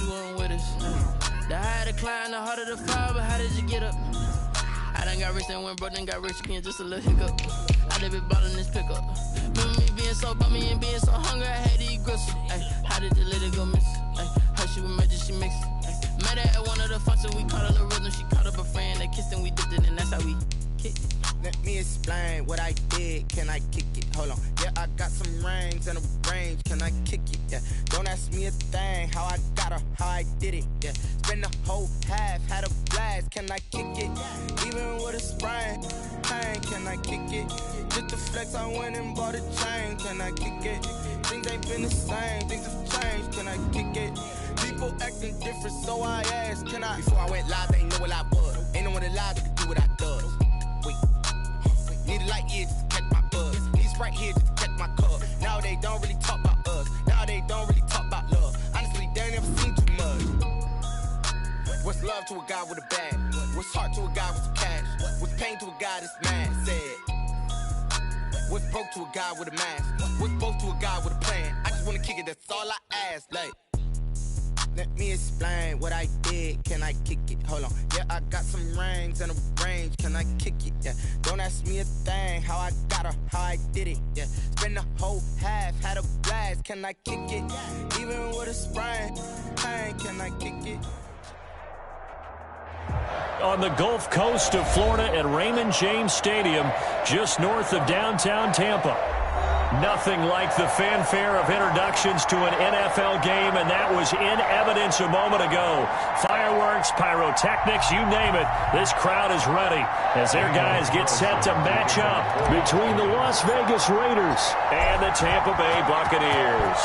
you wasn't with us. The higher the climb, the harder the fall, but how did you get up? I done got rich and went broke, then got rich again, just a little hiccup. I done been ballin' this pickup. Remember me being so bummy and being so hungry, I had to eat gristle. How did the lady go miss? How she was magic, she mixed. Met her at one of the functions, we caught her the rhythm. She caught up a friend, they kissed and we dipped it, and that's how we kicked it. Let me explain what I did. Can I kick it? Hold on. Yeah, I got some rings and a range. Can I kick it? Yeah. Don't ask me a thing. How I got her, how I did it. Yeah. Spend the whole half, had a blast. Can I kick it? Even with a sprain, pain. Can I kick it? Just the flex, I went and bought a chain. Can I kick it? Things ain't been the same. Things have changed. Can I kick it? People acting different, so I asked. Can I? Before I went live, they ain't know what I was. Ain't no one alive that could do what I does. Wait. Need a light here just to catch my buzz. Need Sprite here just to catch my cup. Now they don't really talk about us. Now they don't really talk about love. Honestly, they ain't never seen too much. What's love to a guy with a bag? What's heart to a guy with some cash? What's pain to a guy that's mad? Said. What's broke to a guy with a mask? What's both to a guy with a plan? I just wanna kick it, that's all I ask. Like, let me explain what I did. Can I kick it? Hold on. Yeah, I got some rings and a range. Can I kick it? Yeah. Don't ask me a thing. How I got her, how I did it. Yeah. Spend the whole half, had a blast. Can I kick it? Even with a sprain, pain. Can I kick it? On the Gulf Coast of Florida at Raymond James Stadium, just north of downtown Tampa. Nothing like the fanfare of introductions to an NFL game, and that was in evidence a moment ago. Fireworks, pyrotechnics, you name it. This crowd is ready as their guys get set to match up between the Las Vegas Raiders and the Tampa Bay Buccaneers.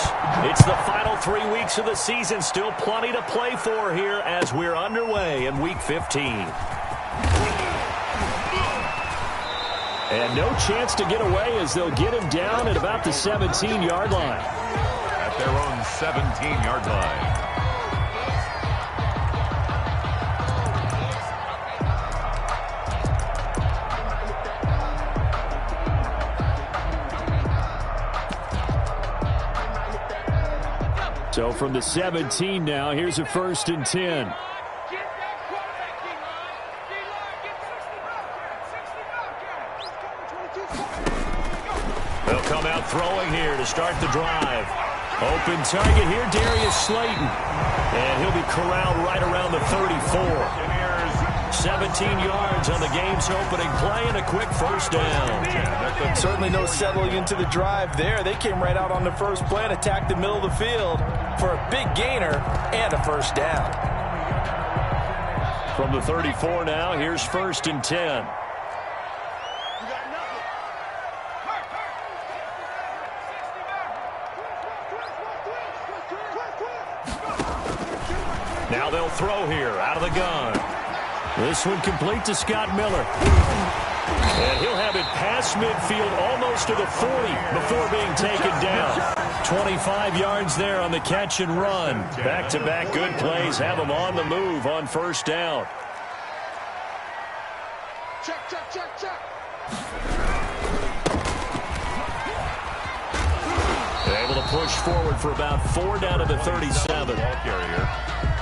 It's the final 3 weeks of the season. Still plenty to play for here as we're underway in Week 15. And no chance to get away as they'll get him down at about the 17-yard line. At their own 17-yard line. So from the 17 now, here's a 1st and 10. They'll come out throwing here to start the drive. Open target here, Darius Slayton. And he'll be corralled right around the 34. 17 yards on the game's opening play and a quick 1st down. Certainly no settling into the drive there. They came right out on the first play and attacked the middle of the field for a big gainer and a 1st down. From the 34 now, here's 1st and 10. Now they'll throw here out of the gun. This one complete to Scott Miller. And he'll have it past midfield almost to the 40 before being taken down. 25 yards there on the catch and run. Back-to-back good plays have him on the move on 1st down. Check. They're able to push forward for about 4 down to the 37.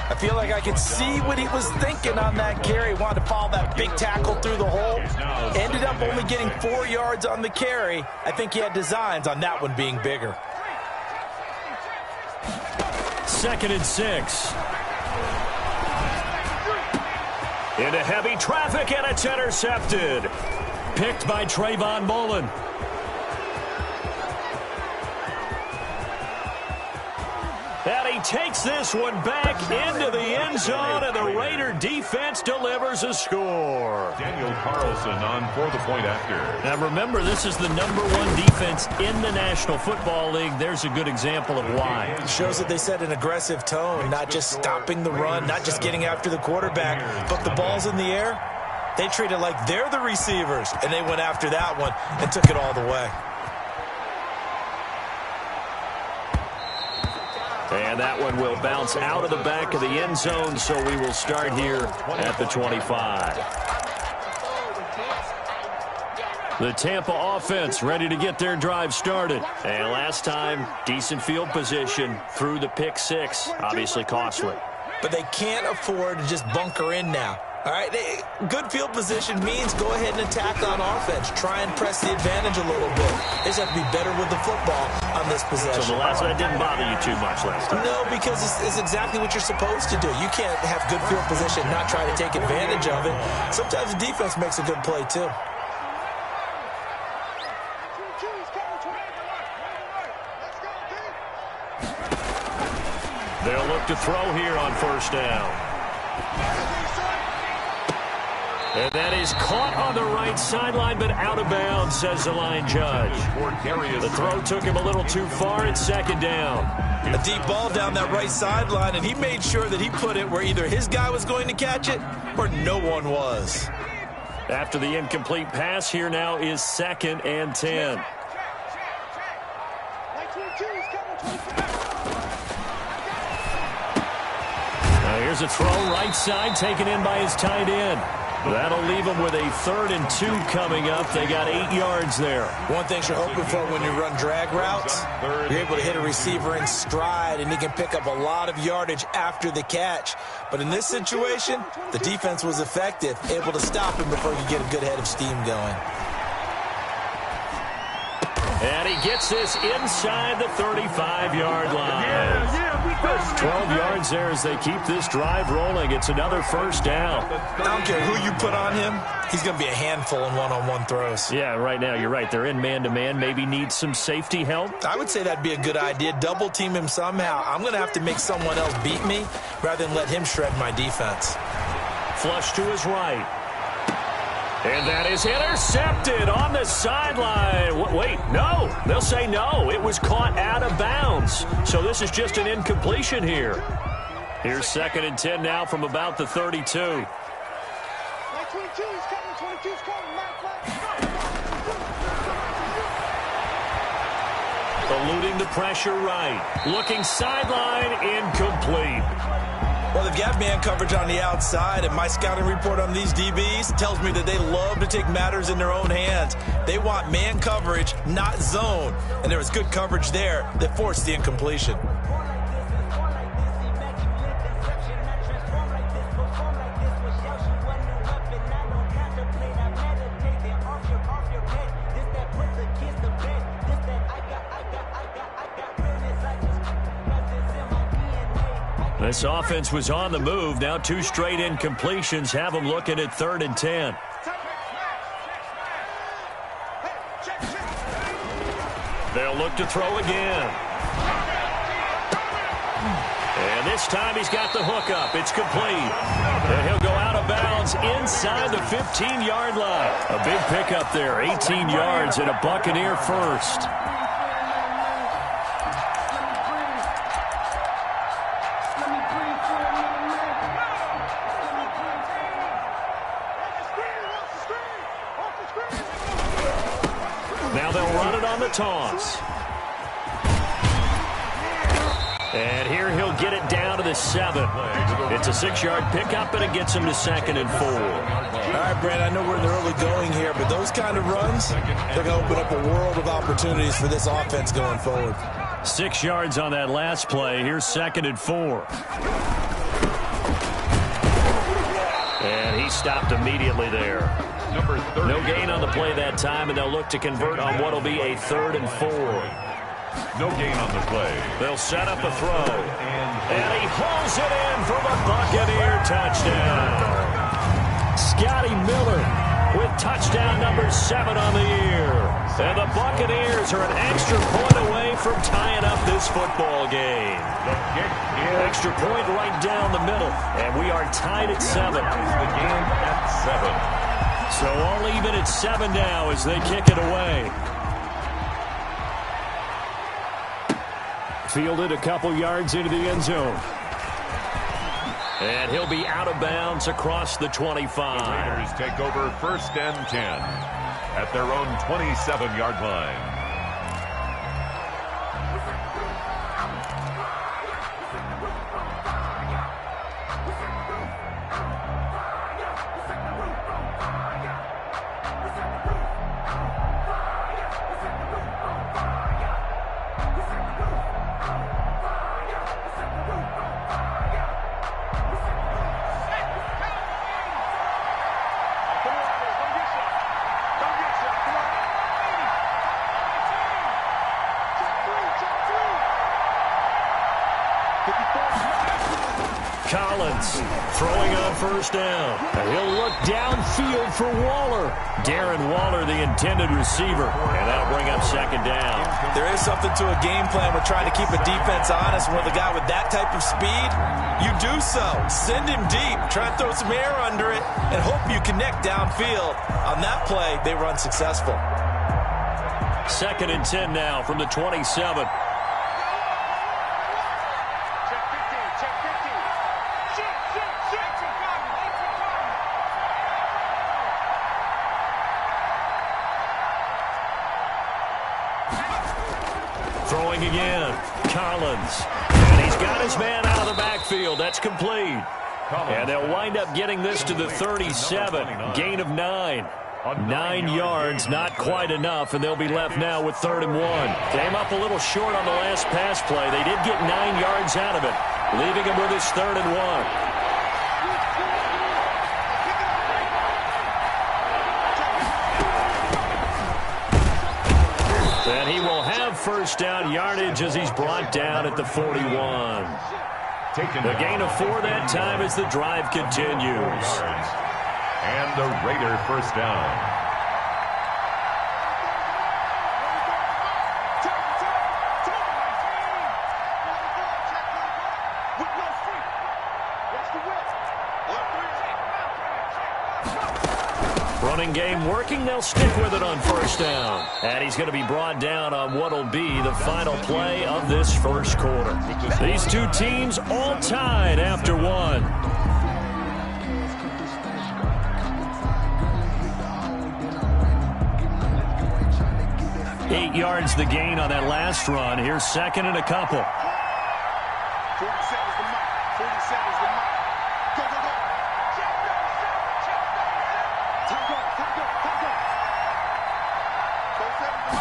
I feel like I could see what he was thinking on that carry. Wanted to follow that big tackle through the hole. Ended up only getting 4 yards on the carry. I think he had designs on that one being bigger. 2nd and 6. Into heavy traffic, and it's intercepted. Picked by Trayvon Mullen. And he takes this one back into the end zone, and the Raider defense delivers a score. Daniel Carlson on for the point after. Now remember, this is the #1 defense in the National Football League. There's a good example of why. It shows that they set an aggressive tone, not just stopping the run, not just getting after the quarterback, but the ball's in the air. They treat it like they're the receivers, and they went after that one and took it all the way. And that one will bounce out of the back of the end zone, so we will start here at the 25. The Tampa offense ready to get their drive started. And last time, decent field position through the pick six. Obviously costly. But they can't afford to just bunker in now. All right, good field position means go ahead and attack on offense. Try and press the advantage a little bit. They just have to be better with the football on this possession. So the last one didn't bother you too much last time? No, because it's exactly what you're supposed to do. You can't have good field position and not try to take advantage of it. Sometimes the defense makes a good play, too. They'll look to throw here on first down. And that is caught on the right sideline, but out of bounds, says the line judge. The throw took him a little too far. It's second down. A deep ball down that right sideline, and he made sure that he put it where either his guy was going to catch it or no one was. After the incomplete pass, here now is 2nd and 10. Now here's a throw right side taken in by his tight end. That'll leave them with a 3rd and 2 coming up. They got 8 yards there. One thing you're hoping for when you run drag routes, you're able to hit a receiver in stride, and he can pick up a lot of yardage after the catch. But in this situation, the defense was effective, able to stop him before he could get a good head of steam going. And he gets this inside the 35-yard line. 12 yards there as they keep this drive rolling. It's another first down. I don't care who you put on him. He's going to be a handful in one-on-one throws. Yeah, right now you're right. They're in man-to-man. Maybe need some safety help. I would say that'd be a good idea. Double team him somehow. I'm going to have to make someone else beat me rather than let him shred my defense. Flush to his right. And that is intercepted on the sideline. Wait, no. They'll say no. It was caught out of bounds. So this is just an incompletion here. Here's 2nd and 10 now from about the 32. Eluding the pressure right. Looking sideline, incomplete. Well, they've got man coverage on the outside, and my scouting report on these DBs tells me that they love to take matters in their own hands. They want man coverage, not zone. And there was good coverage there that forced the incompletion. This offense was on the move. Now 2 straight incompletions have them looking at 3rd and 10. They'll look to throw again. And this time he's got the hook up. It's complete. And he'll go out of bounds inside the 15-yard line. A big pickup there, 18 yards and a Buccaneer first. Now they'll run it on the toss. And here he'll get it down to the 7. It's a 6-yard pickup, and it gets him to 2nd and 4. All right, Brent, I know we're in the early going here, but those kind of runs, they're going to open up a world of opportunities for this offense going forward. 6 yards on that last play. Here's 2nd and 4. And he stopped immediately there. No gain on the play that time, and they'll look to convert on what will be a 3rd and 4. No gain on the play. They'll set up a throw. And he hauls it in for the Buccaneer touchdown. Scotty Miller with touchdown number 7 on the year. And the Buccaneers are an extra point away from tying up this football game. Extra point right down the middle. And we are tied at 7. The game at 7. So all even at 7 now as they kick it away. Fielded a couple yards into the end zone. And he'll be out of bounds across the 25. The Raiders take over 1st and 10 at their own 27-yard line. Collins throwing on first down. He'll look downfield for Waller. Darren Waller, the intended receiver, and that'll bring up second down. There is something to a game plan with trying to keep a defense honest. With a guy with that type of speed, you do so. Send him deep. Try and throw some air under it and hope you connect downfield. On that play, they were unsuccessful. 2nd and 10 now from the 27. Throwing again, Collins. And he's got his man out of the backfield. That's complete. And they'll wind up getting this to the 37. Gain of 9. 9 yards, not quite enough, and they'll be left now with 3rd and 1. Came up a little short on the last pass play. They did get 9 yards out of it, leaving him with his 3rd and 1. And he will have first down yardage as he's brought down at the 41. The gain of 4 that time as the drive continues. And the Raider first down. Running game working. They'll stick with it on first down. And he's going to be brought down on what will be the final play of this first quarter. These two teams all tied after 1. 8 yards the gain on that last run. Here's 2nd and a couple. 40 seconds to mark. 40 seconds to mark. Go, go, go. Time go, time go, time go. 4 seconds to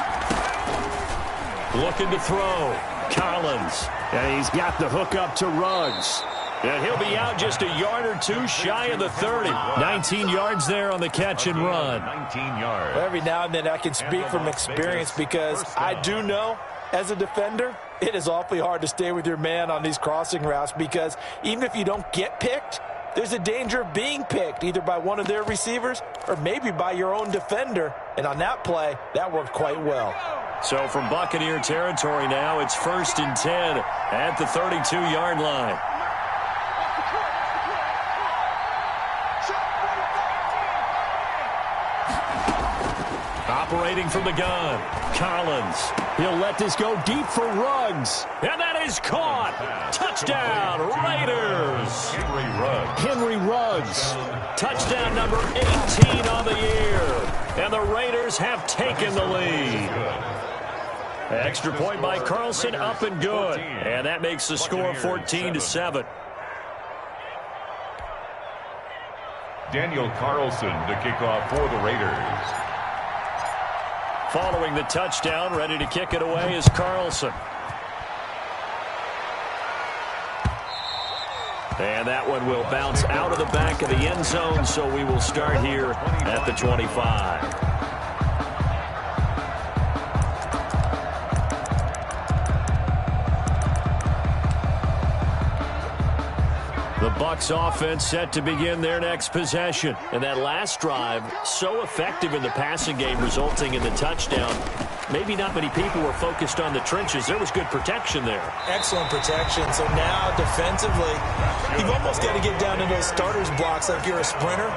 mark. Looking to throw. Collins. And he's got the hook up to Ruggs. And he'll be out just a yard or two shy of the 30. 19 yards there on the catch and run. 19 yards. Well, every now and then I can speak from experience because I do know as a defender, it is awfully hard to stay with your man on these crossing routes because even if you don't get picked, there's a danger of being picked either by one of their receivers or maybe by your own defender. And on that play, that worked quite well. So from Buccaneer territory now, it's 1st and 10 at the 32-yard line. Operating from the gun, Collins. He'll let this go deep for Ruggs. And that is caught. Touchdown, Raiders. Henry Ruggs. Touchdown number 18 on the year. And the Raiders have taken the lead. Extra point by Carlson, up and good. And that makes the score 14-7. Daniel Carlson to kick off for the Raiders. Following the touchdown, ready to kick it away is Carlson. And that one will bounce out of the back of the end zone, so we will start here at the 25. The Bucs offense set to begin their next possession. And that last drive, so effective in the passing game, resulting in the touchdown. Maybe not many people were focused on the trenches. There was good protection there. Excellent protection. So now defensively, you've almost got to get down into those starters blocks like you're a sprinter.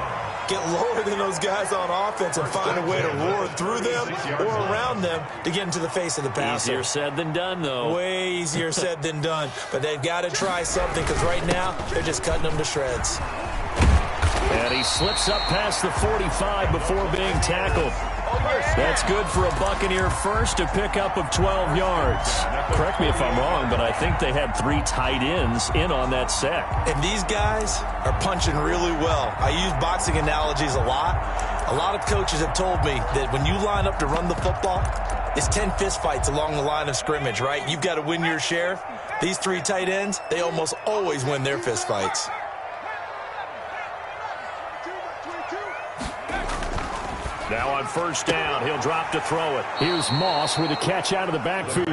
Get lower than those guys on offense and find a way to roar through them or around them to get into the face of the passer. Easier said than done, though. Way easier said than done. But they've got to try something because right now they're just cutting them to shreds. And he slips up past the 45 before being tackled. That's good for a Buccaneer first, a pickup of 12 yards. Correct me if I'm wrong, but I think they had 3 tight ends in on that sack. And these guys are punching really well. I use boxing analogies a lot. A lot of coaches have told me that when you line up to run the football, it's 10 fistfights along the line of scrimmage, right? You've got to win your share. These 3 tight ends, they almost always win their fistfights. Now on first down, he'll drop to throw it. Here's Moss with a catch out of the backfield.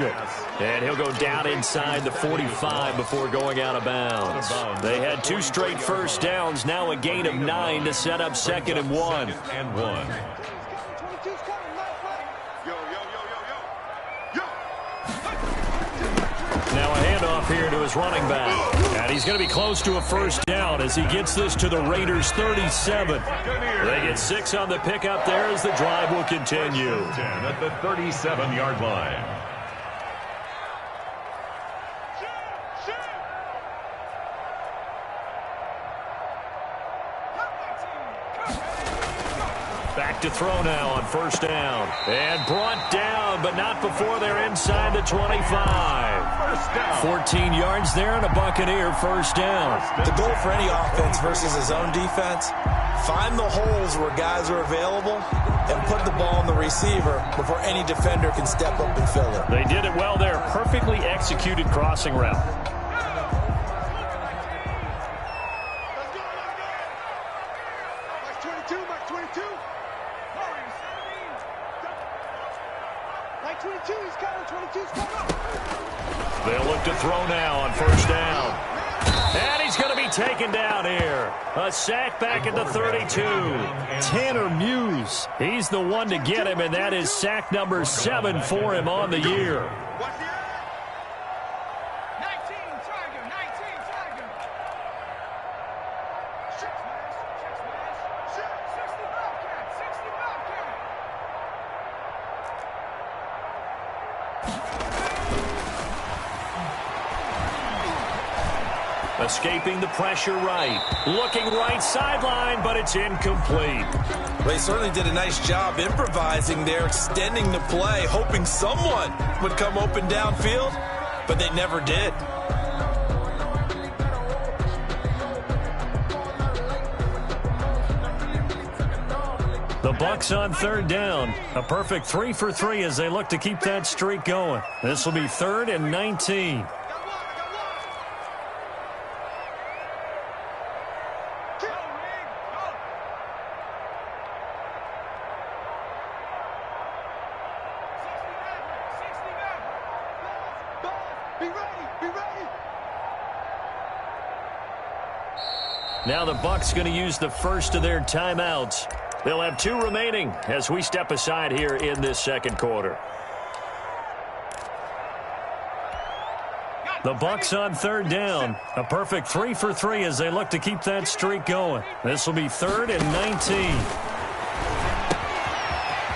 And he'll go down inside the 45 before going out of bounds. They had 2 straight first downs, now a gain of 9 to set up 2nd and 1. Now a handoff here to his running back. And he's going to be close to a first down as he gets this to the Raiders' 37. They get 6 on the pickup there as the drive will continue. 10 at the 37-yard line. Back to throw now on first down. And brought down, but not before they're inside the 25. 14 yards there and a Buccaneer first down. The goal for any offense versus his own defense, find the holes where guys are available and put the ball in the receiver before any defender can step up and fill it. They did it well there. Perfectly executed crossing route. They'll look to throw now on first down. And he's going to be taken down here. A sack back at the 32. Tanner Muse. He's the one to get him, and that is sack number 7 for him on the year. Escaping the pressure right. Looking right sideline, but it's incomplete. They certainly did a nice job improvising there, extending the play, hoping someone would come open downfield, but they never did. The Bucs on third down. A perfect 3 for 3 as they look to keep that streak going. This will be 3rd and 19. Now the Bucs going to use the first of their timeouts. They'll have 2 remaining as we step aside here in this second quarter. The Bucs on third down. A perfect 3 for 3 as they look to keep that streak going. This will be 3rd and 19.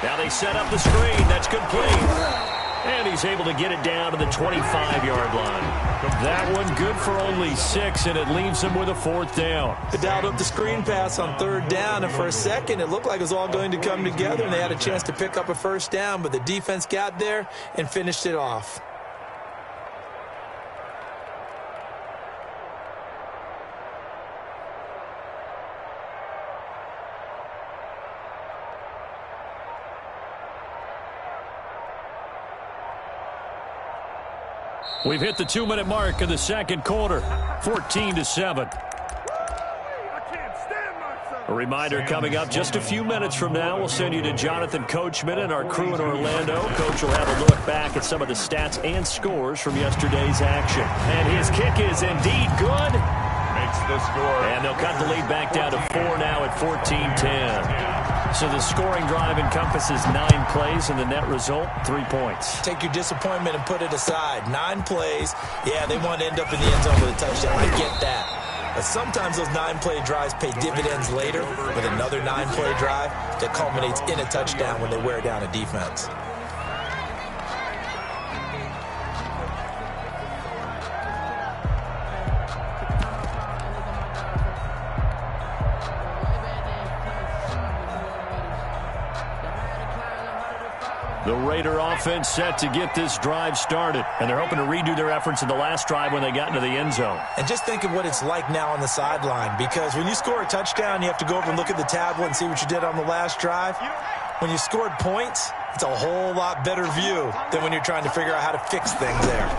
Now they set up the screen. That's complete. And he's able to get it down to the 25-yard line. That one good for only 6, and it leaves him with a 4th down. They dialed up the screen pass on 3rd down, and for a second it looked like it was all going to come together, and they had a chance to pick up a first down, but the defense got there and finished it off. We've hit the 2-minute mark of the second quarter, 14-7. A reminder coming up just a few minutes from now. We'll send you to Jonathan Coachman and our crew in Orlando. Coach will have a look back at some of the stats and scores from yesterday's action. And his kick is indeed good. Makes the score. And they'll cut the lead back down to 4 now at 14-10. So the scoring drive encompasses 9 plays, and the net result, 3 points. Take your disappointment and put it aside. 9 plays. Yeah, they want to end up in the end zone with a touchdown. I get that. But sometimes those 9-play drives pay dividends later with another 9-play drive that culminates in a touchdown when they wear down a defense. The Raider offense set to get this drive started, and they're hoping to redo their efforts in the last drive when they got into the end zone. And just think of what it's like now on the sideline, because when you score a touchdown, you have to go over and look at the tablet and see what you did on the last drive. When you scored points, it's a whole lot better view than when you're trying to figure out how to fix things there.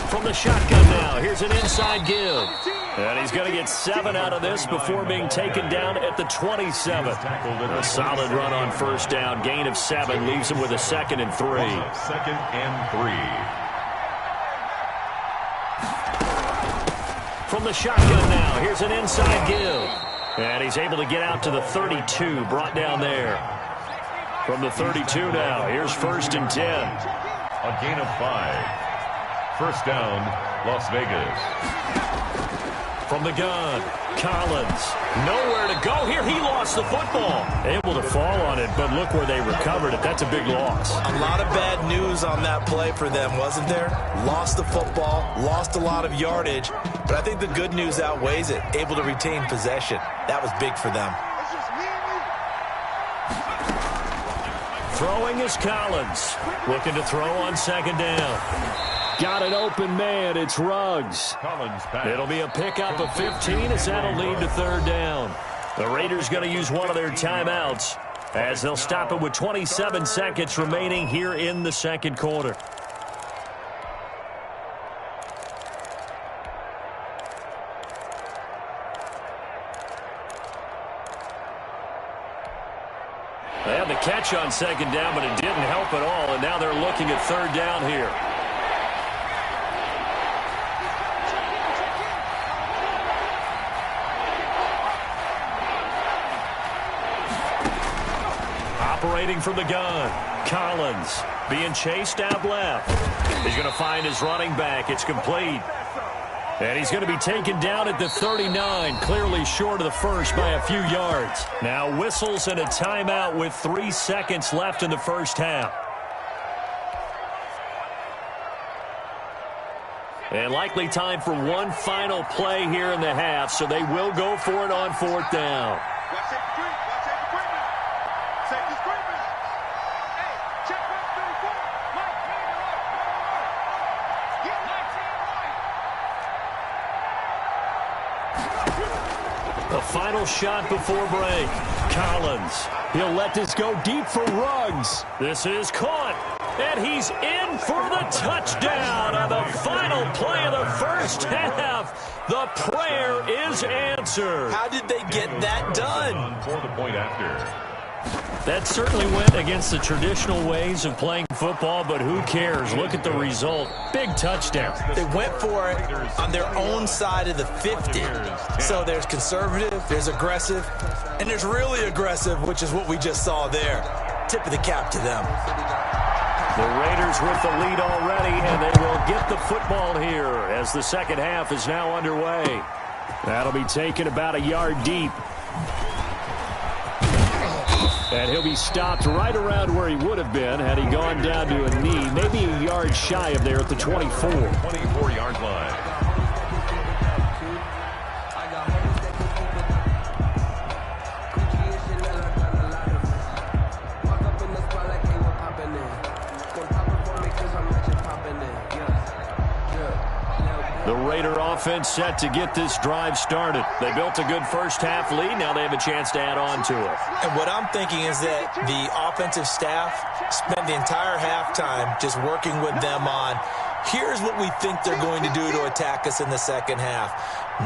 From the shotgun now, here's an inside give. And he's going to get 7 out of this before being taken down at the 27. A solid run on first down. Gain of 7 leaves him with a 2nd and 3. 2nd and 3. From the shotgun now, here's an inside give. And he's able to get out to the 32, brought down there. From the 32 now, here's 1st and 10. A gain of 5. First down, Las Vegas. From the gun, Collins. Nowhere to go here. He lost the football. Able to fall on it, but look where they recovered it. That's a big loss. A lot of bad news on that play for them, wasn't there? Lost the football, lost a lot of yardage, but I think the good news outweighs it. Able to retain possession. That was big for them. Throwing is Collins. Looking to throw on 2nd down. Got an open man. It's Ruggs. It'll be a pickup of 15 as that'll lead to 3rd down. The Raiders going to use one of their timeouts as they'll stop it with 27 seconds remaining here in the 2nd quarter. They had the catch on 2nd down, but it didn't help at all, and now they're looking at 3rd down here. Operating from the gun, Collins being chased out left. He's going to find his running back. It's complete. And he's going to be taken down at the 39, clearly short of the first by a few yards. Now whistles and a timeout with 3 seconds left in the first half. And likely time for one final play here in the half, so they will go for it on 4th down. The final shot before break. Collins. He'll let this go deep for Ruggs. This is caught. And he's in for the touchdown on the final play of the first half. The prayer is answered. How did they get that done? For the point after. That certainly went against the traditional ways of playing football, but who cares? Look at the result. Big touchdown. They went for it on their own side of the 50. So there's conservative, there's aggressive, and there's really aggressive, which is what we just saw there. Tip of the cap to them. The Raiders with the lead already, and they will get the football here as the second half is now underway. That'll be taken about a yard deep. And he'll be stopped right around where he would have been had he gone down to a knee, maybe a yard shy of there at the 24. 24-yard line. The Raider offense set to get this drive started. They built a good first half lead. Now they have a chance to add on to it. And what I'm thinking is that the offensive staff spent the entire halftime just working with them on, here's what we think they're going to do to attack us in the second half.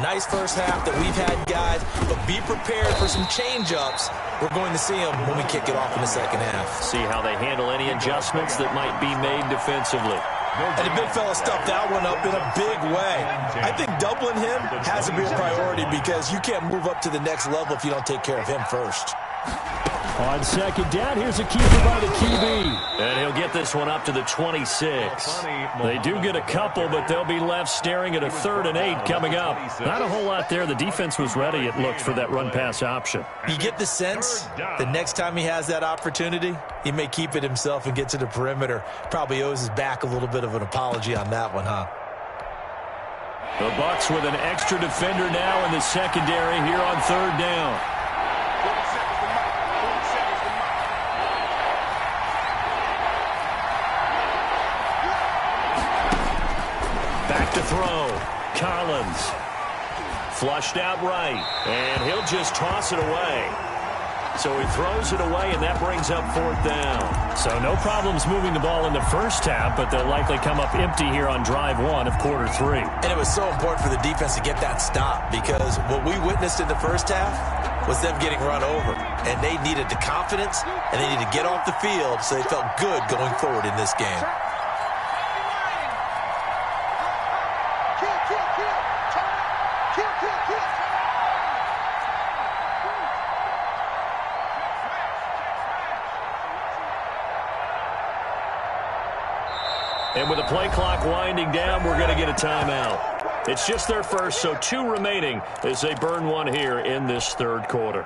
Nice first half that we've had, guys, but be prepared for some change-ups. We're going to see them when we kick it off in the second half. See how they handle any adjustments that might be made defensively. And the big fella stuffed that one up in a big way. I think doubling him has to be a priority because you can't move up to the next level if you don't take care of him first. On second down, here's a keeper by the QB. And he'll get this one up to the 26. They do get a couple, but they'll be left staring at a 3rd and 8 coming up. Not a whole lot there. The defense was ready, it looked, for that run-pass option. You get the sense the next time he has that opportunity, he may keep it himself and get to the perimeter. Probably owes his back a little bit of an apology on that one, huh? The Bucs with an extra defender now in the secondary here on 3rd down. Back to throw. Collins. Flushed out right. And he'll just toss it away. So he throws it away, and that brings up 4th down. So no problems moving the ball in the first half, but they'll likely come up empty here on drive 1 of quarter 3. And it was so important for the defense to get that stop, because what we witnessed in the first half was them getting run over. And they needed the confidence, and they needed to get off the field so they felt good going forward in this game. And with the play clock winding down, we're going to get a timeout. It's just their first, so 2 remaining as they burn one here in this third quarter.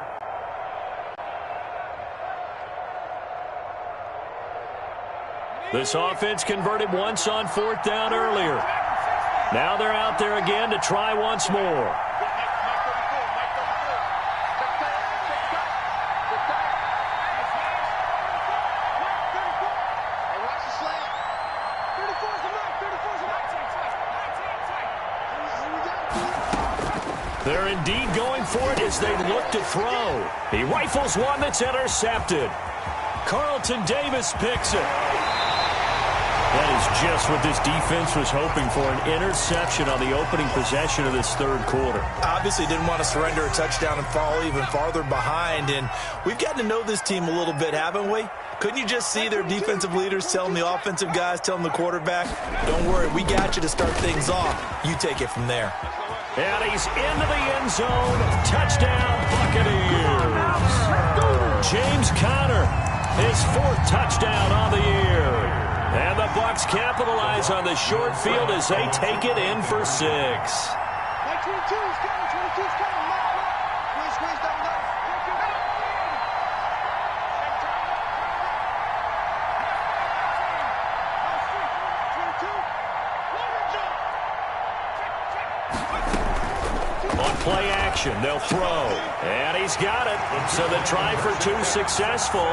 This offense converted once on 4th down earlier. Now they're out there again to try once more. They're indeed going for it as they look to throw. He rifles one that's intercepted. Carlton Davis picks it. That is just what this defense was hoping for, an interception on the opening possession of this third quarter. Obviously didn't want to surrender a touchdown and fall even farther behind, and we've gotten to know this team a little bit, haven't we? Couldn't you just see their defensive leaders telling the offensive guys, telling the quarterback, don't worry, we got you to start things off. You take it from there. And he's into the end zone. Touchdown, Buccaneers. James Conner, his 4th touchdown on the year. And the Bucs capitalize on the short field as they take it in for 6. 22's coming, 22's coming. Squeeze down low. On play action, they'll throw. And he's got it. So the try for 2 successful.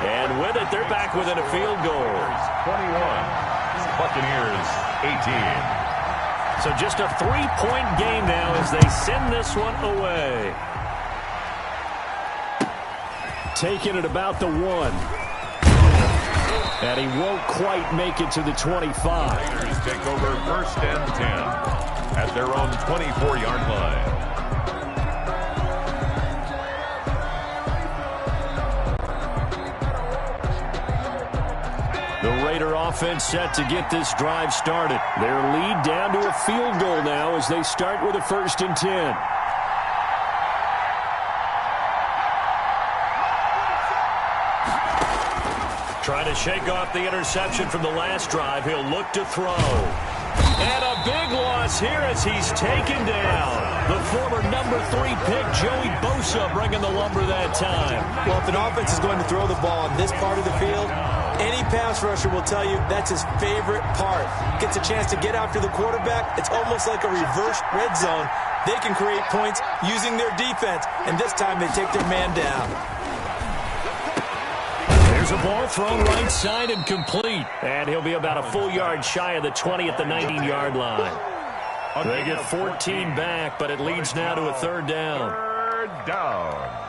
And with it, they're back within a field goal. 21. Buccaneers 18. So just a 3-point game now as they send this one away. Taking it about the 1. And he won't quite make it to the 25. Raiders take over 1st and 10 at their own 24-yard line. The Raider offense set to get this drive started. Their lead down to a field goal now as they start with a 1st and 10. Trying to shake off the interception from the last drive. He'll look to throw. And a big loss here as he's taken down. The former number 3 pick, Joey Bosa, bringing the lumber that time. Well, if an offense is going to throw the ball on this part of the field, any pass rusher will tell you that's his favorite part. Gets a chance to get after the quarterback. It's almost like a reverse red zone. They can create points using their defense, and this time they take their man down. There's a ball thrown right side and complete. And he'll be about a full yard shy of the 20 at the 19-yard line. They get 14 back, but it leads now to a 3rd down. 3rd down.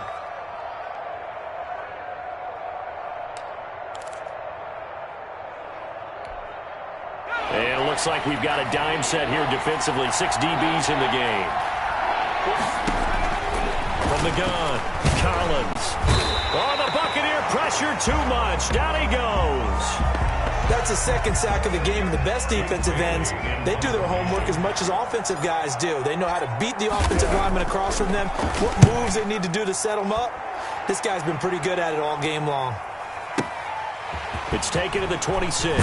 And it looks like we've got a dime set here defensively. 6 DBs in the game. From the gun, Collins. Oh, the Buccaneer pressure too much. Down he goes. That's the 2nd sack of the game, and the best defensive ends, they do their homework as much as offensive guys do. They know how to beat the offensive lineman across from them, what moves they need to do to set them up. This guy's been pretty good at it all game long. It's taken to the 26.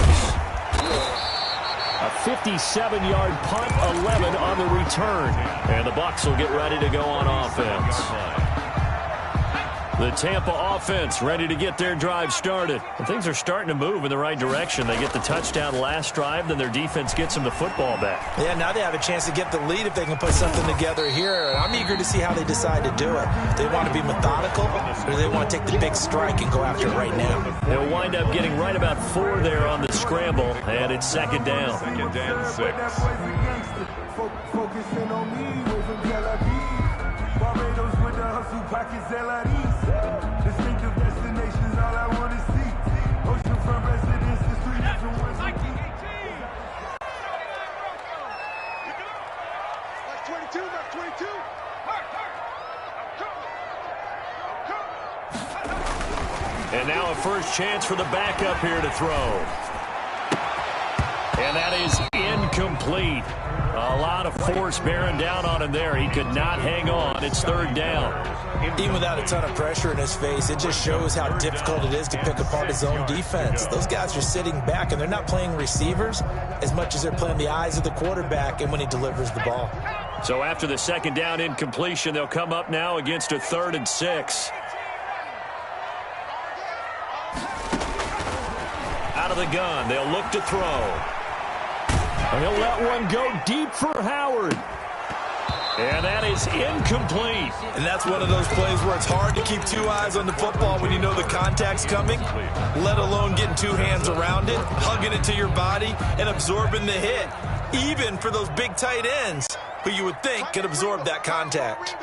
A 57-yard punt, 11 on the return. And the Bucs will get ready to go on offense. The Tampa offense ready to get their drive started. And things are starting to move in the right direction. They get the touchdown last drive, then their defense gets them the football back. Yeah, now they have a chance to get the lead if they can put something together here. I'm eager to see how they decide to do it. They want to be methodical, or they want to take the big strike and go after it right now. They'll wind up getting right about 4 there on the scramble, and it's 2nd down. 2nd and 6. Focusing on me, with some Barbados with the hustle pockets, LREs. Distinctive destinations, all I want to see. Oceanfront residences, 3 different ones. That's 22, that's 22. And now a first chance for the backup here to throw. And that is incomplete. A lot of force bearing down on him there. He could not hang on. It's third down. Even without a ton of pressure in his face, it just shows how difficult it is to pick apart his own defense. Those guys are sitting back, and they're not playing receivers as much as they're playing the eyes of the quarterback and when he delivers the ball. So after the second down incompletion, they'll come up now against a 3rd and 6. Out of the gun, they'll look to throw. And he'll let one go deep for Howard. And that is incomplete. And that's one of those plays where it's hard to keep 2 eyes on the football when you know the contact's coming, let alone getting 2 hands around it, hugging it to your body, and absorbing the hit, even for those big tight ends who you would think could absorb that contact.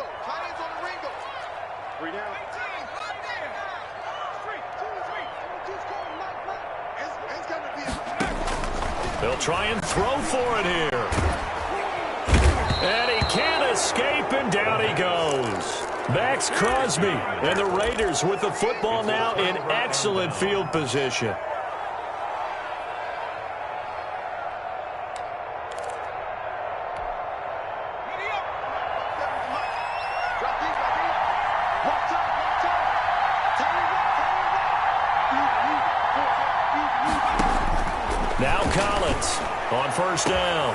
They'll try and throw for it here. And he can't escape, and down he goes. Max Crosby and the Raiders with the football now in excellent field position. Now Collins on first down.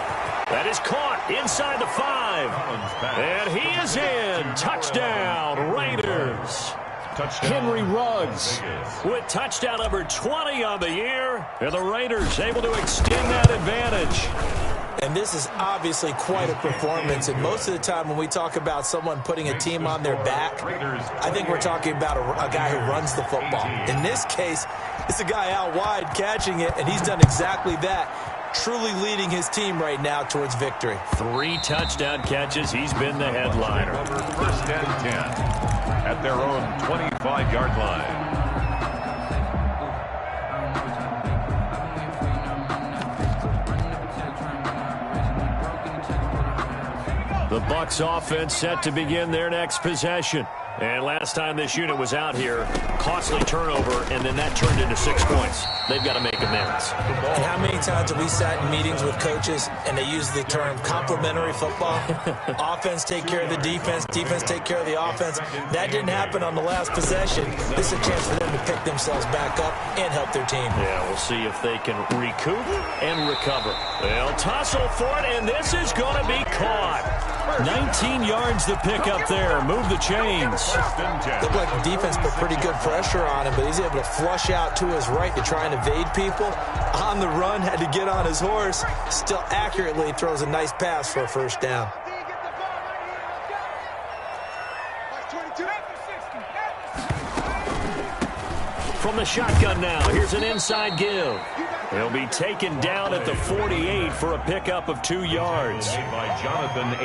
That is caught inside the 5. And he is in. Touchdown, Raiders. Henry Ruggs with touchdown number 20 on the year. And the Raiders able to extend that advantage. And this is obviously quite a performance. And most of the time when we talk about someone putting a team on their back, I think we're talking about a guy who runs the football. In this case, it's a guy out wide catching it, and he's done exactly that, truly leading his team right now towards victory. 3 touchdown catches. He's been the headliner. First and 10 at their own 25-yard line. The Bucs offense set to begin their next possession. And last time this unit was out here, costly turnover, and then that turned into 6 points. They've got to make amends. And how many times have we sat in meetings with coaches and they use the term complementary football? Offense take care of the defense, defense take care of the offense. That didn't happen on the last possession. This is a chance for them to pick themselves back up and help their team. Yeah, we'll see if they can recoup and recover. They'll tussle for it, and this is going to be caught. 19 yards to pick up there. Move the chains. Looked like the defense put pretty good pressure on him, but he's able to flush out to his right to try and evade people. On the run, had to get on his horse. Still accurately throws a nice pass for a first down. From the shotgun now, here's an inside give. He'll be taken down at the 48 for a pickup of 2 yards.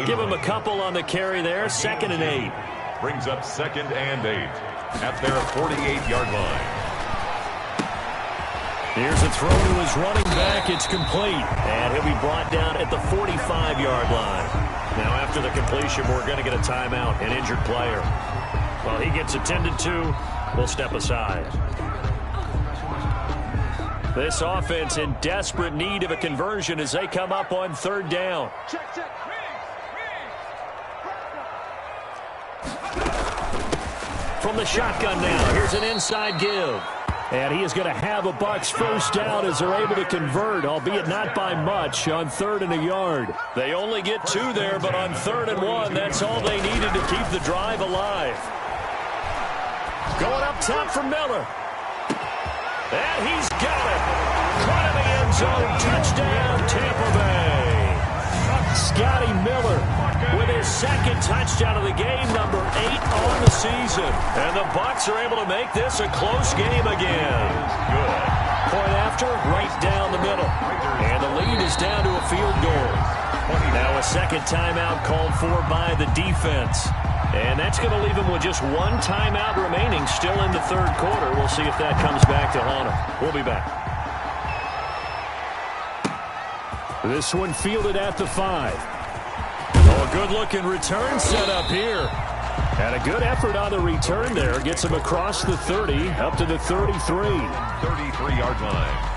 Give him a couple on the carry there, 2nd and 8. Brings up 2nd and 8 at their 48-yard line. Here's a throw to his running back. It's complete. And he'll be brought down at the 45-yard line. Now after the completion, we're going to get a timeout, an injured player. While he gets attended to, we'll step aside. This offense in desperate need of a conversion as they come up on 3rd down. From the shotgun now, here's an inside give. And he is going to have a Bucs first down as they're able to convert, albeit not by much, on 3rd and a yard. They only get 2 there, but on 3rd and 1, that's all they needed to keep the drive alive. Going up top for Miller. And he's got it. Caught in the end zone. Touchdown, Tampa Bay. Scotty Miller with his 2nd touchdown of the game, number 8 on the season. And the Bucs are able to make this a close game again. Good. Point after, right down the middle. And the lead is down to a field goal. Now a 2nd timeout called for by the defense. And that's going to leave him with just one timeout remaining still in the third quarter. We'll see if that comes back to haunt him. We'll be back. This one fielded at the 5. Oh, a good-looking return set up here. And a good effort on the return there. Gets him across the 30, up to the 33. 33-yard line.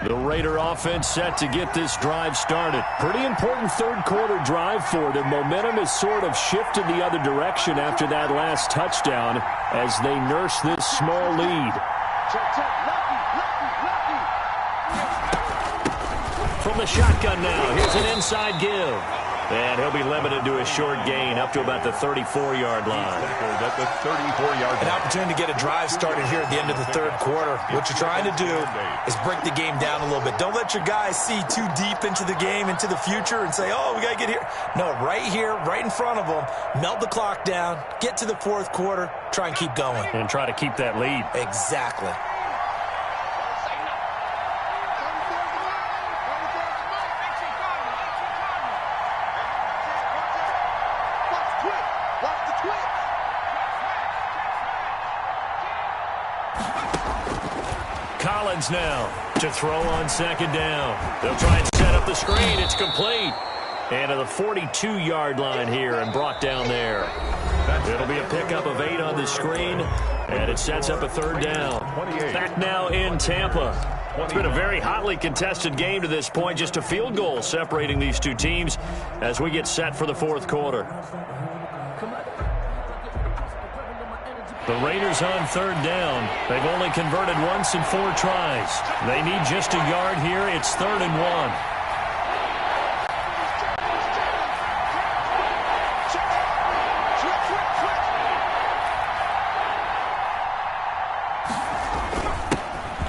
The Raider offense set to get this drive started. Pretty important third quarter drive for them. Momentum has sort of shifted the other direction after that last touchdown as they nurse this small lead. From the shotgun now, here's an inside give. And he'll be limited to a short gain up to about the 34-yard line. At the 34-yard line. An opportunity to get a drive started here at the end of the third quarter. What you're trying to do is break the game down a little bit. Don't let your guys see too deep into the game, into the future, and say, oh, we got to get here. No, right here, right in front of them, melt the clock down, get to the fourth quarter, try and keep going. And try to keep that lead. Exactly. Collins now to throw on second down. They'll try and set up the screen. It's complete. And to the 42-yard line here and brought down there. It'll be a pickup of 8 on the screen, and it sets up a third down. Back now in Tampa. It's been a very hotly contested game to this point. Just a field goal separating these two teams as we get set for the fourth quarter. The Raiders on third down. They've only converted once in 4 tries. They need just a yard here. It's 3rd and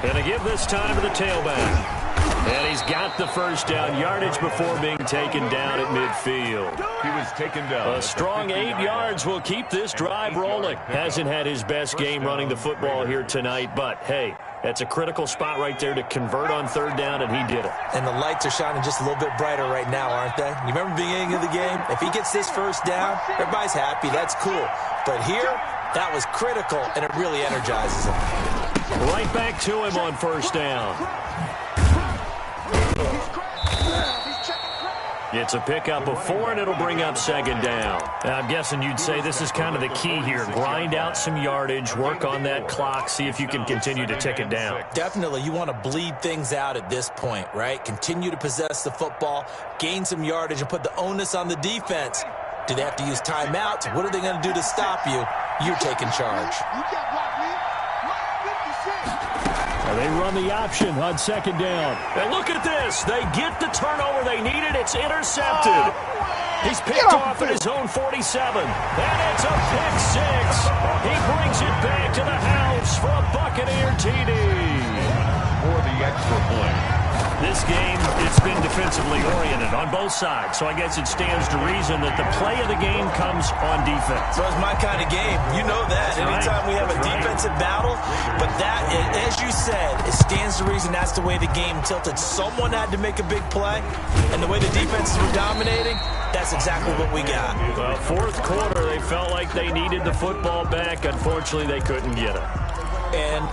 1. And a give this time to the tailback. And he's got the first down yardage before being taken down at midfield. He was taken down. A strong 8 yards will keep this drive rolling. Hasn't had his best game running the football here tonight, but hey, that's a critical spot right there to convert on third down, and he did it. And the lights are shining just a little bit brighter right now, aren't they? You remember the beginning of the game? If he gets this first down, everybody's happy. That's cool. But here, that was critical, and it really energizes him. Right back to him on first down. It's a pickup of 4, and it'll bring up second down. Now, I'm guessing you'd say this is kind of the key here. Grind out some yardage, work on that clock, see if you can continue to tick it down. Definitely. You want to bleed things out at this point, right? Continue to possess the football, gain some yardage, and put the onus on the defense. Do they have to use timeouts? What are they going to do to stop you? You're taking charge. They run the option on second down. And look at this. They get the turnover they needed. It's intercepted. He's picked off at his own 47. And it's a pick 6. He brings it back to the house for a Buccaneer TD. For the extra point. This game, it's been defensively oriented on both sides, so I guess it stands to reason that the play of the game comes on defense. So it's my kind of game. You know that. Anytime we have a defensive battle, but that, as you said, it stands to reason that's the way the game tilted. Someone had to make a big play, and the way the defenses were dominating, that's exactly what we got. Well, fourth quarter, they felt like they needed the football back. Unfortunately, they couldn't get it. And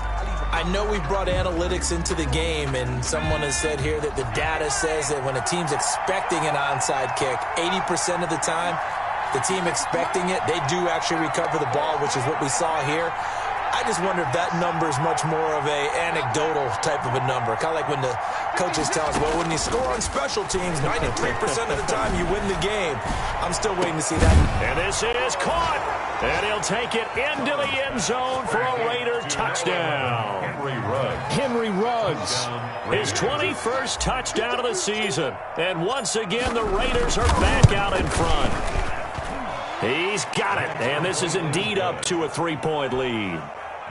I know we brought analytics into the game, and someone has said here that the data says that when a team's expecting an onside kick, 80% of the time, the team expecting it, they do actually recover the ball, which is what we saw here. I just wonder if that number is much more of a anecdotal type of a number. Kind of like when the coaches tell us, well, when you score on special teams, 93% of the time you win the game. I'm still waiting to see that. And this is caught. And he'll take it into the end zone for a Raider touchdown. Henry Ruggs, his 21st touchdown of the season. And once again, the Raiders are back out in front. He's got it. And this is indeed up to a 3-point lead.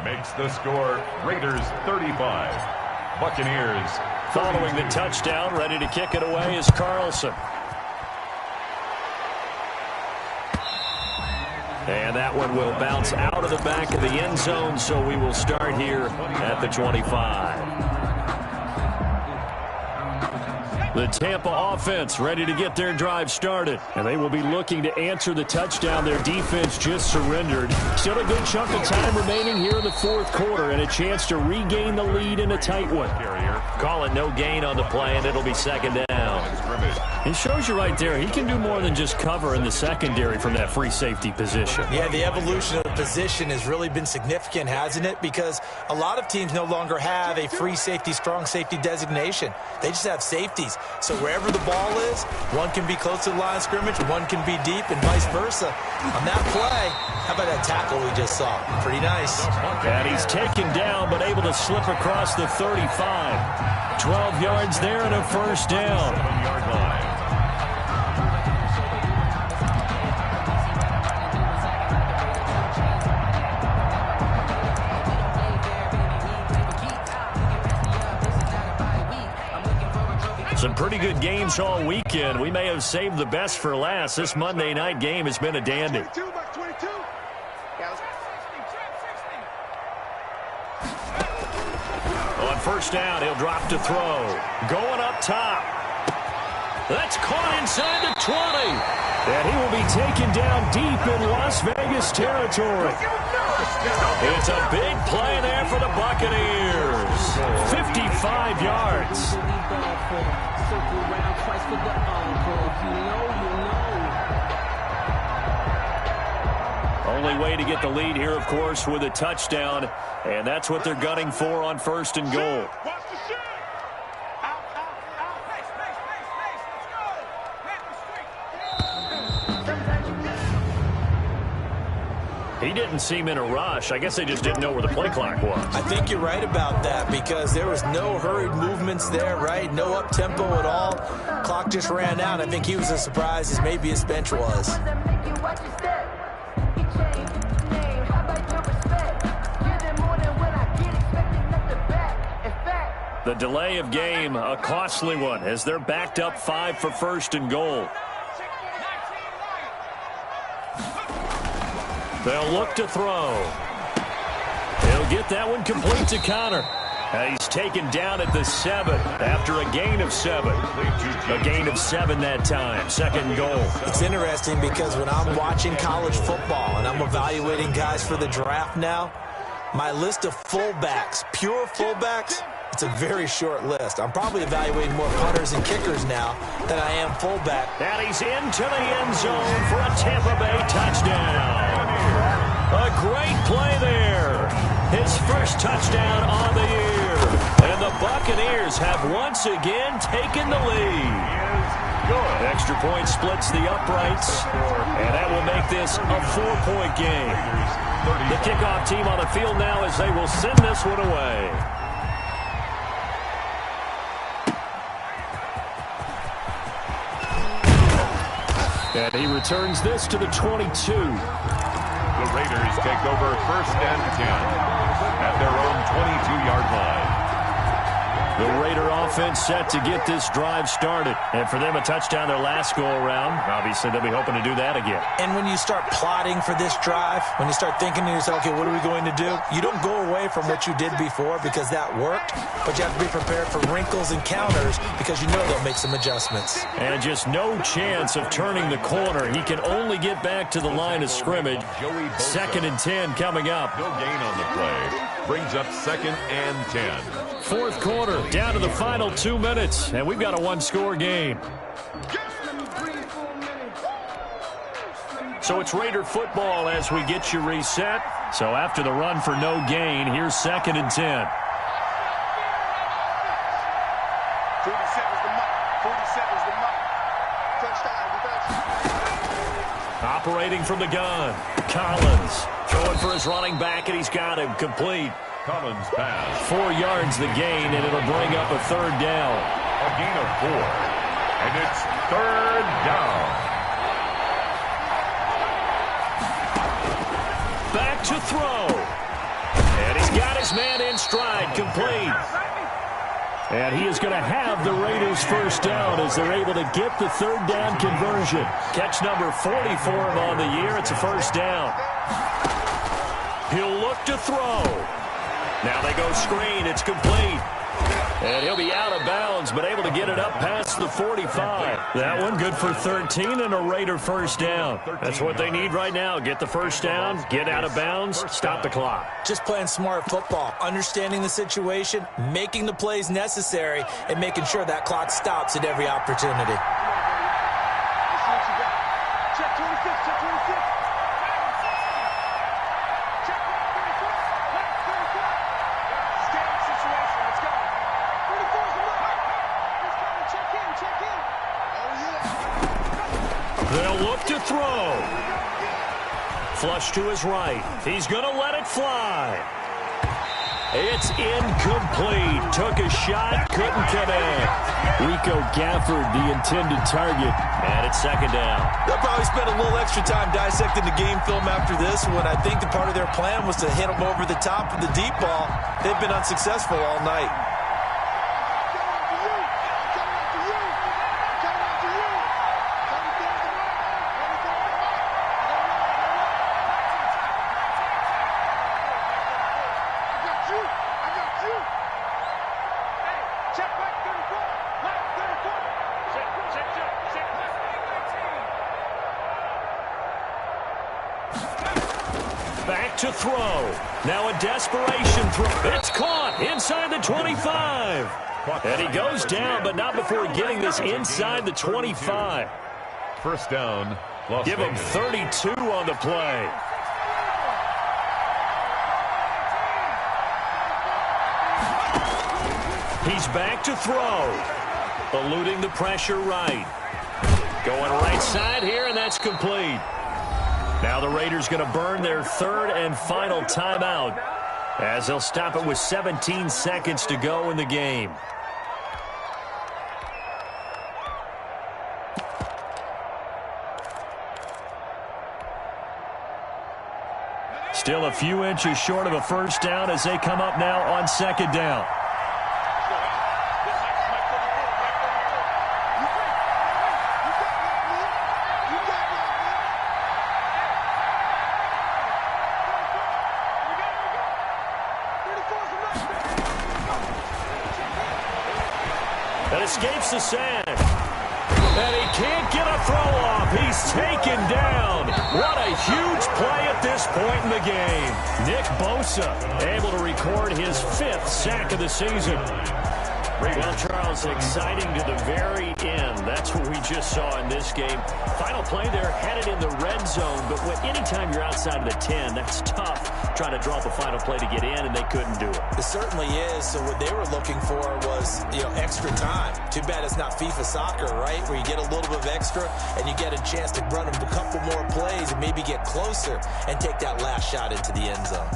Makes the score Raiders 35. Buccaneers. Following the touchdown, ready to kick it away is Carlson. And that one will bounce out of the back of the end zone, so we will start here at the 25. The Tampa offense ready to get their drive started. And they will be looking to answer the touchdown their defense just surrendered. Still a good chunk of time remaining here in the fourth quarter and a chance to regain the lead in a tight one. Calling no gain on the play, and it'll be second down. It shows you right there, he can do more than just cover in the secondary from that free safety position. Yeah, the evolution of the position has really been significant, hasn't it? Because a lot of teams no longer have a free safety, strong safety designation. They just have safeties. So wherever the ball is, one can be close to the line of scrimmage, one can be deep, and vice versa. On that play, how about that tackle we just saw? Pretty nice. And he's taken down, but able to slip across the 35. 12 yards there and a first down. 7-yard line. Some pretty good games all weekend. We may have saved the best for last. This Monday night game has been a dandy. On first down, he'll drop to throw. Going up top. That's caught inside the 20. And he will be taken down deep in Las Vegas territory. It's a big play there for the Buccaneers. 55 yards. Only way to get the lead here, of course, with a touchdown. And that's what they're gunning for on first and goal. He didn't seem in a rush. I guess they just didn't know where the play clock was. I think you're right about that because there was no hurried movements there, right? No up-tempo at all. Clock just ran out. I think he was as surprised as maybe his bench was. The delay of game, a costly one, as they're backed up 5 for first and goal. They'll look to throw. He'll get that one complete to Connor. He's taken down at the 7 after a gain of 7. A gain of 7 that time. Second and goal. It's interesting because when I'm watching college football and I'm evaluating guys for the draft now, my list of fullbacks, pure fullbacks, it's a very short list. I'm probably evaluating more punters and kickers now than I am fullback. And he's into the end zone for a Tampa Bay touchdown. A great play there. His first touchdown on the year. And the Buccaneers have once again taken the lead. Extra point splits the uprights. And that will make this a 4-point game. The kickoff team on the field now as they will send this one away. And he returns this to the 22. The Raiders take over first and 10 at their own 22-yard line. The Raider offense set to get this drive started. And for them, a touchdown their last go-around. Obviously, they'll be hoping to do that again. And when you start plotting for this drive, when you start thinking to yourself, okay, what are we going to do? You don't go away from what you did before because that worked, but you have to be prepared for wrinkles and counters because you know they'll make some adjustments. And just no chance of turning the corner. He can only get back to the line of scrimmage. Second and 10 coming up. No gain on the play. Brings up second and 10. Fourth quarter, down to the final 2 minutes, and we've got a one-score game. So it's Raider football as we get you reset. So after the run for no gain, here's second and 10. 47's the mark. 47's the mark. Touchdown. Operating from the gun, Collins throwing for his running back, and he's got him complete. Collins pass. 4 yards the gain, and it'll bring up a third down. A gain of 4. And it's third down. Back to throw. And he's got his man in stride, complete. And he is going to have the Raiders first down as they're able to get the third down conversion. Catch number 40 for him on the year. It's a first down. He'll look to throw. Now they go screen. It's complete. And he'll be out of bounds, but able to get it up past the 45. That one good for 13 and a Raider first down. That's what they need right now. Get the first down, get out of bounds, stop the clock. Just playing smart football, understanding the situation, making the plays necessary, and making sure that clock stops at every opportunity. Check 26, check 26. Check 34, 34. Scanning situation, let's go. 34's the mark. Let's go, check in. Oh, yeah. They'll look to throw. Flush to his right. He's going to let it fly. It's incomplete. Took a shot, couldn't connect. Rico Gafford, the intended target. And it's second down. They'll probably spend a little extra time dissecting the game film after this one. I think the part of their plan was to hit him over the top of the deep ball. They've been unsuccessful all night. Back to throw. Now a desperation throw. It's caught inside the 25. And he goes down, but not before getting this inside the 25. First down. Give him 32 on the play. He's back to throw. Eluding the pressure right. Going right side here, and that's complete. Now the Raiders going to burn their third and final timeout as they'll stop it with 17 seconds to go in the game. Still a few inches short of a first down as they come up now on second down. That escapes the sack. And he can't get a throw off. He's taken down. What a huge play at this point in the game. Nick Bosa able to record his 5th sack of the season. Well, Charles, exciting to the very end. That's what we just saw in this game. Final play there, headed in the red zone. But anytime you're outside of the 10, that's tough trying to draw up a final play to get in, and they couldn't do it. It certainly is. So what they were looking for was, extra time. Too bad it's not FIFA soccer, right, where you get a little bit of extra and you get a chance to run a couple more plays and maybe get closer and take that last shot into the end zone.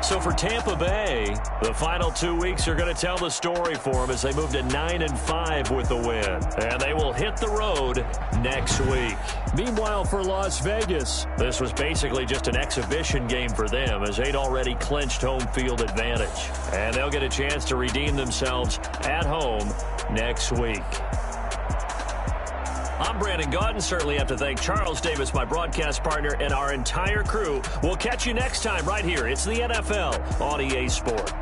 So for Tampa Bay, the final 2 weeks are going to tell the story for them as they move to 9-5 with the win. And they will hit the road next week. Meanwhile, for Las Vegas, this was basically just an exhibition game for them as they'd already clinched home field advantage. And they'll get a chance to redeem themselves at home next week. I'm Brandon Gaudin. Certainly have to thank Charles Davis, my broadcast partner, and our entire crew. We'll catch you next time right here. It's the NFL on EA Sport.